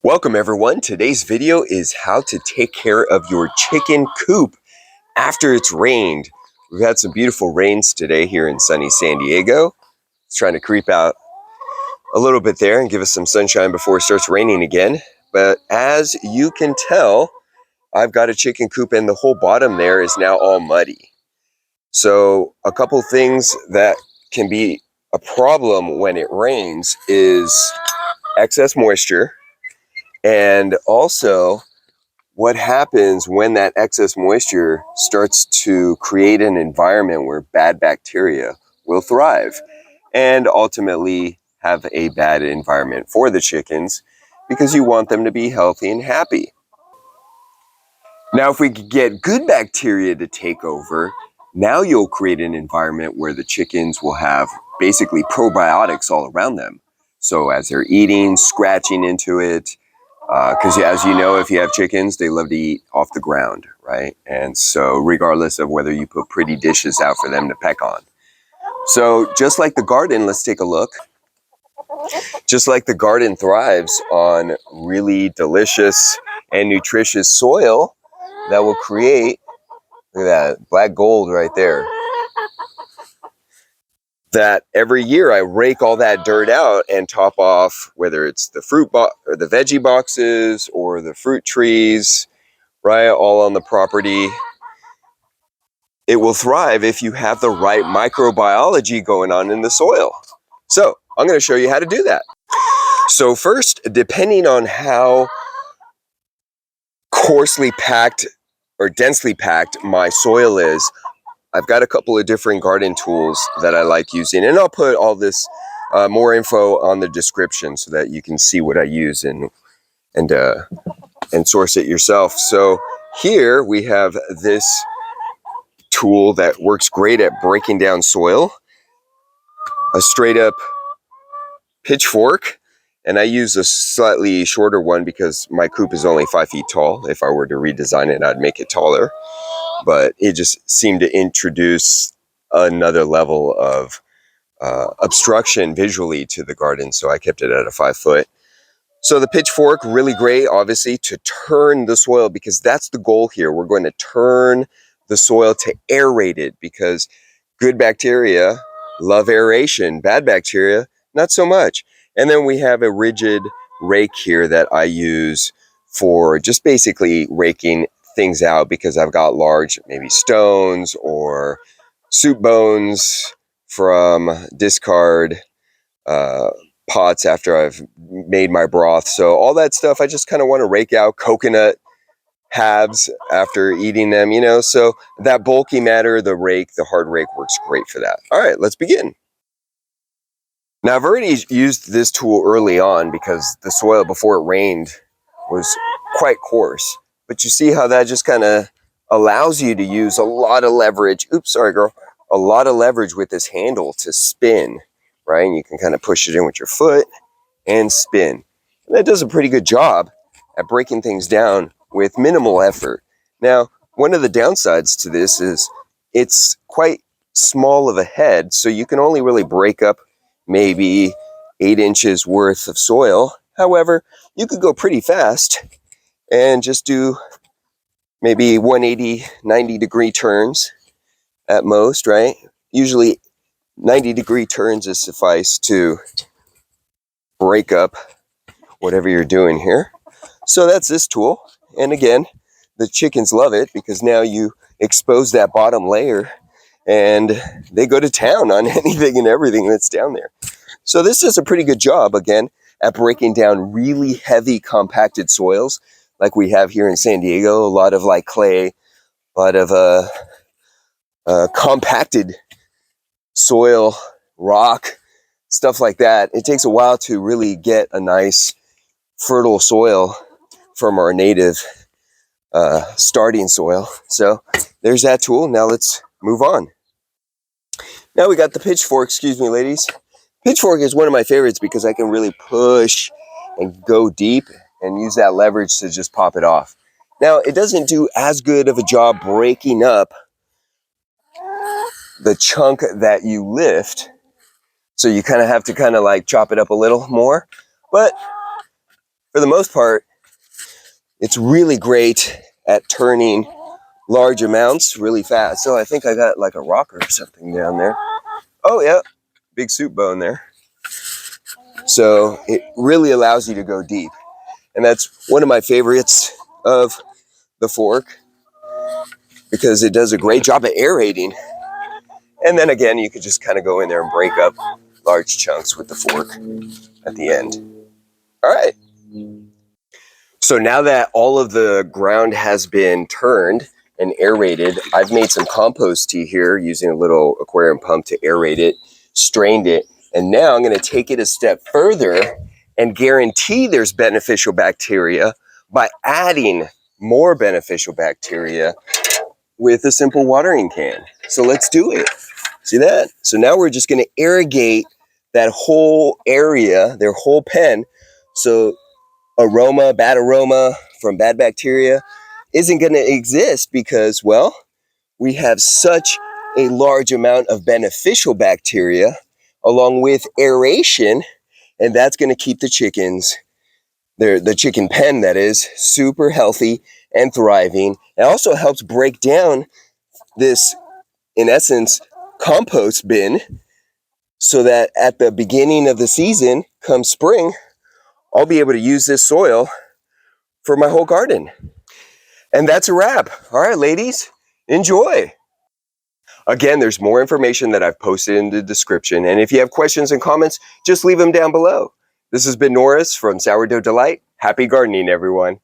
Welcome everyone. Today's video is how to take care of your chicken coop after it's rained. We've had some beautiful rains today here in sunny San Diego. It's trying to creep out a little bit there and give us some sunshine before it starts raining again. But as you can tell, I've got a chicken coop and the whole bottom there is now all muddy. So a couple things that can be a problem when it rains is excess moisture. And also, what happens when that excess moisture starts to create an environment where bad bacteria will thrive and ultimately have a bad environment for the chickens because you want them to be healthy and happy. Now, if we could get good bacteria to take over, now you'll create an environment where the chickens will have basically probiotics all around them. So as they're eating, scratching into it, because as you know, if you have chickens, they love to eat off the ground, right? And so regardless of whether you put pretty dishes out for them to peck on. So just like the garden, let's take a look. Just like the garden thrives on really delicious and nutritious soil that will create, look at that, black gold right there. That every year I rake all that dirt out and top off, whether it's the fruit or the veggie boxes or the fruit trees, right, all on the property. It will thrive if you have the right microbiology going on in the soil. So I'm going to show you how to do that. So first, depending on how coarsely packed or densely packed my soil is, I've got a couple of different garden tools that I like using, and I'll put all this more info on the description so that you can see what I use and source it yourself. So here we have this tool that works great at breaking down soil, a straight up pitchfork, and I use a slightly shorter one because my coop is only 5 feet tall. If I were to redesign it, I'd make it taller, but it just seemed to introduce another level of obstruction visually to the garden, so I kept it at a 5 foot. So the pitchfork, really great, obviously, to turn the soil, because that's the goal here. We're going to turn the soil to aerate it, because good bacteria love aeration, bad bacteria, not so much. And then we have a rigid rake here that I use for just basically raking things out, because I've got large, maybe stones or soup bones from discard pots after I've made my broth. So all that stuff, I just kind of want to rake out. Coconut halves after eating them, you know. So that bulky matter, the rake, the hard rake, works great for that. All right, let's begin. Now, I've already used this tool early on because the soil before it rained was quite coarse. But you see how that just kind of allows you to use a lot of leverage. Oops, sorry, girl. A lot of leverage with this handle to spin, right? And you can kind of push it in with your foot and spin. And that does a pretty good job at breaking things down with minimal effort. Now, one of the downsides to this is it's quite small of a head, so you can only really break up maybe 8 inches worth of soil. However, you could go pretty fast and just do maybe 180, 90-degree turns at most, right? Usually 90-degree turns is suffice to break up whatever you're doing here. So that's this tool. And again, the chickens love it because now you expose that bottom layer and they go to town on anything and everything that's down there. So this does a pretty good job, again, at breaking down really heavy compacted soils like we have here in San Diego. A lot of like clay, a lot of compacted soil, rock, stuff like that. It takes a while to really get a nice fertile soil from our native starting soil. So there's that tool. Now let's move on. Now we got the pitchfork. Excuse me, ladies. Pitchfork is one of my favorites because I can really push and go deep and use that leverage to just pop it off. Now, it doesn't do as good of a job breaking up the chunk that you lift. So you kind of have to like chop it up a little more. But for the most part, it's really great at turning large amounts really fast. So I think I got like a rocker or something down there. Oh yeah, big soup bone there. So it really allows you to go deep. And that's one of my favorites of the fork because it does a great job at aerating. And then again, you could just kind of go in there and break up large chunks with the fork at the end. All right. So now that all of the ground has been turned and aerated, I've made some compost tea here using a little aquarium pump to aerate it, strained it, and now I'm going to take it a step further and guarantee there's beneficial bacteria by adding more beneficial bacteria with a simple watering can. So let's do it. See that? So now we're just going to irrigate that whole area, their whole pen, so bad aroma from bad bacteria isn't going to exist because, well, we have such a large amount of beneficial bacteria along with aeration, and that's going to keep the chickens, the chicken pen that is, super healthy and thriving. It also helps break down this, in essence, compost bin so that at the beginning of the season, come spring, I'll be able to use this soil for my whole garden. And that's a wrap. All right, ladies, enjoy. Again, there's more information that I've posted in the description. And if you have questions and comments, just leave them down below. This has been Norris from Sourdough Delight. Happy gardening, everyone.